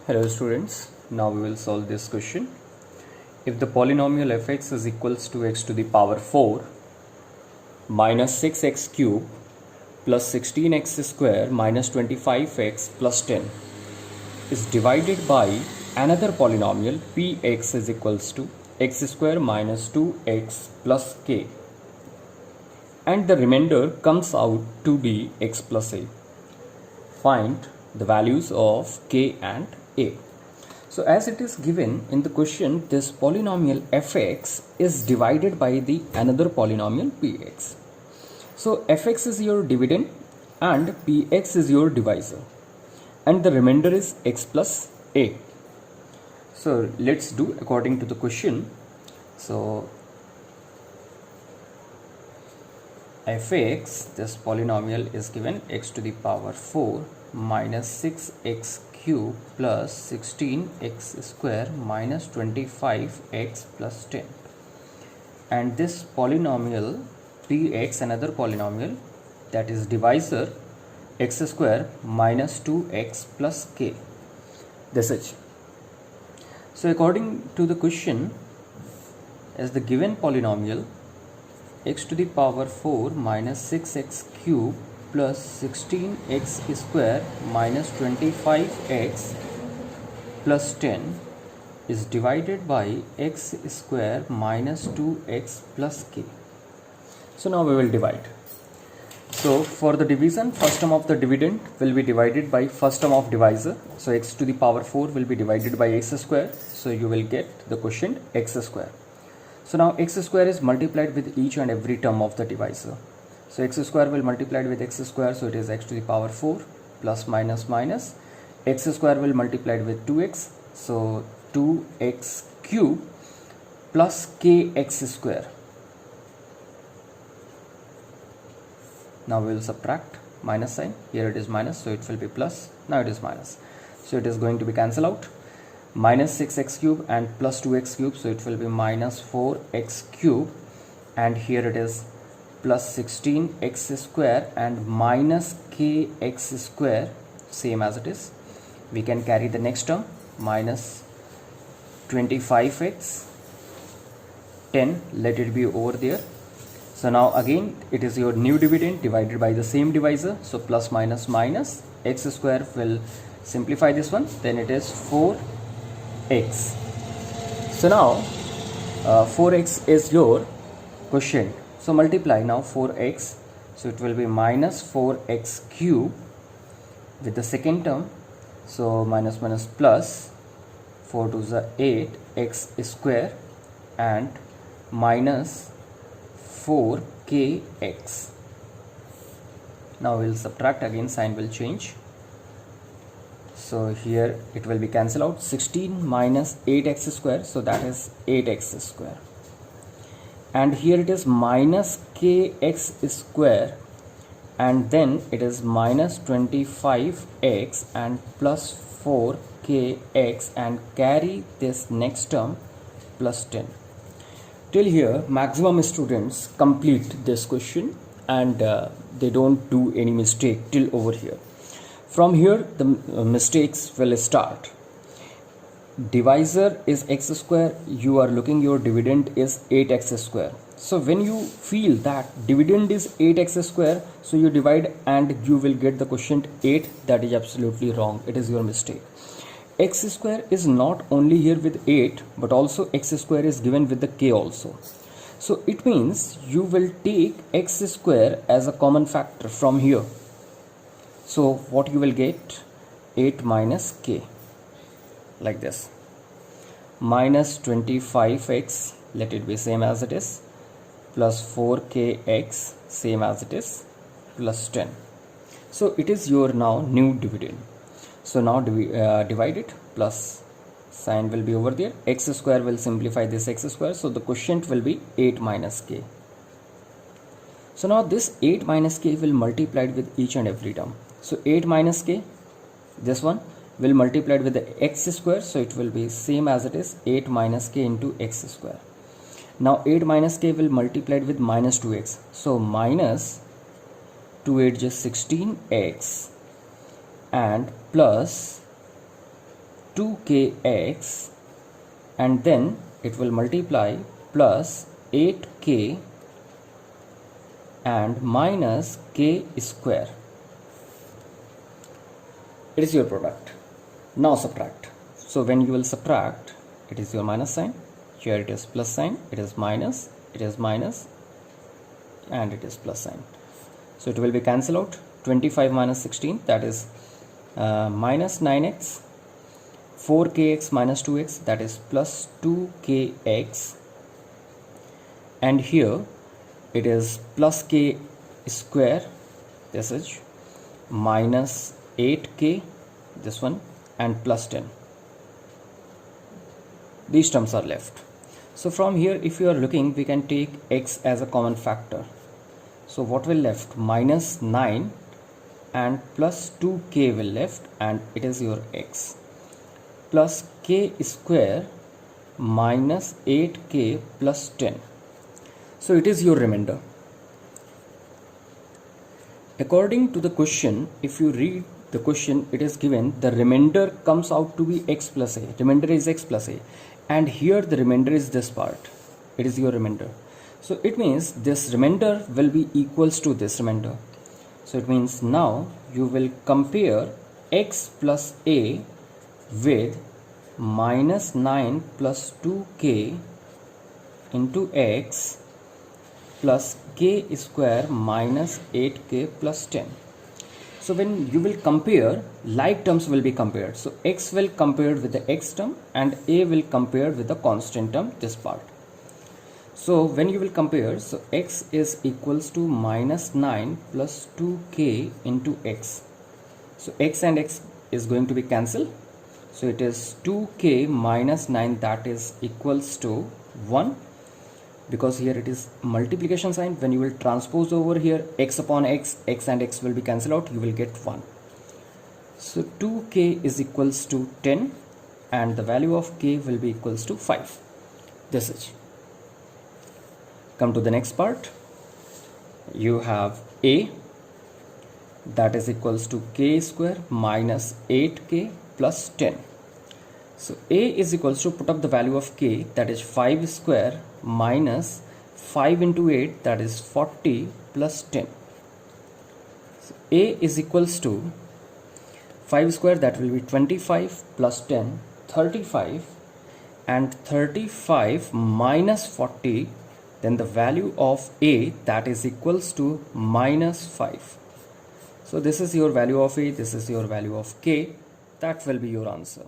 Hello students, now we will solve this question. If the polynomial fx is equals to x to the power 4 minus 6x cube plus 16x square minus 25x plus 10 is divided by another polynomial px is equals to x square minus 2x plus k, and the remainder comes out to be x plus a. Find the values of k and a. So as it is given in the question, this polynomial fx is divided by the another polynomial px. So fx is your dividend and px is your divisor, and the remainder is x plus a. So let's do according to the question. So fx, this polynomial is given x to the power 4 minus 6x cube plus 16x square minus 25x plus 10, and this polynomial px, another polynomial, that is divisor, x square minus 2x plus k. This is. So according to the question, as the given polynomial x to the power 4 minus 6x cube plus 16x square minus 25x plus 10 is divided by x square minus 2x plus k. So now we will divide. So for the division, first term of the dividend will be divided by first term of divisor. So x to the power 4 will be divided by x square. So you will get the quotient x square. So now x square is multiplied with each and every term of the divisor. So x square will multiplied with x square, so it is x to the power 4 plus minus minus. X square will multiplied with 2x, so 2x cube plus kx square. Now we will subtract minus sign. Here it is minus, so it will be plus. Now it is minus, so it is going to be cancel out. Minus 6x cube and plus 2x cube, so it will be minus 4x cube, and here it is plus 16x square and minus kx square, same as it is. We can carry the next term, minus 25x, 10, let it be over there. So now again it is your new dividend divided by the same divisor, so plus minus minus, x square will simplify this one, then it is 4x. So now 4x is your quotient. So multiply now 4x, so it will be minus 4x cube with the second term, so minus minus plus, 4 to the 8 x square and minus 4kx. Now we will subtract, again sign will change. So here it will be cancel out, 16 minus 8x square, so that is 8x square, and here it is minus kx square, and then it is minus 25x and plus 4kx, and carry this next term plus 10. Till here maximum students complete this question and they don't do any mistake till over here. From here the mistakes will start. Divisor is x square, you are looking your dividend is 8x square. So when you feel that dividend is 8x square, so you divide and you will get the quotient 8. That is absolutely wrong, it is your mistake. X square is not only here with 8, but also x square is given with the k also. So it means you will take x square as a common factor from here. So what you will get, 8 minus k, like this, minus 25x, let it be same as it is, plus 4kx, same as it is, plus 10. So it is your now new dividend. So now divide it, plus sign will be over there, x square will simplify this x square, so the quotient will be 8 minus k. So now this 8 minus k will multiplied with each and every term. So 8 minus k, this one will multiplied with the x square, so it will be same as it is, 8 minus k into x square. Now 8 minus k will multiplied with minus 2x, so minus 2 8 just 16x and plus 2kx, and then it will multiply plus 8k and minus k square. It is your product. Now subtract. So when you will subtract, it is your minus sign. Here it is plus sign, it is minus, and it is plus sign. So it will be cancel out. 25 minus 16, that is minus 9x. 4kx minus 2x, that is plus 2kx. And here it is plus k square, this is minus 8k, this one, and plus 10. These terms are left. So from here, if you are looking, we can take x as a common factor. So what will left? Minus 9 and plus 2k will left, and it is your x. Plus k square minus 8k plus 10. So it is your remainder. According to the question, if you read the question, it is given the remainder comes out to be x plus a. Remainder is x plus a. And here the remainder is this part. It is your remainder. So it means this remainder will be equals to this remainder. So it means now you will compare x plus a with minus 9 plus 2k into x plus k square minus 8k plus 10. So when you will compare, like terms will be compared. So x will compared with the x term and a will compared with the constant term, this part. So when you will compare, so x is equals to minus 9 plus 2k into x. So x and x is going to be cancelled. So it is 2k minus 9, that is equals to 1. Because here it is multiplication sign. When you will transpose over here x upon x, x and x will be cancelled out, you will get 1. So 2k is equals to 10 and the value of k will be equals to 5. This is. Come to the next part. You have a, that is equals to k square minus 8k plus 10. So a is equals to, put up the value of k, that is 5 square minus 5 into 8, that is 40 plus 10. So a is equals to 5 square, that will be 25 plus 10, 35, and 35 minus 40, then the value of a, that is equals to minus 5. So this is your value of a, this is your value of k, that will be your answer.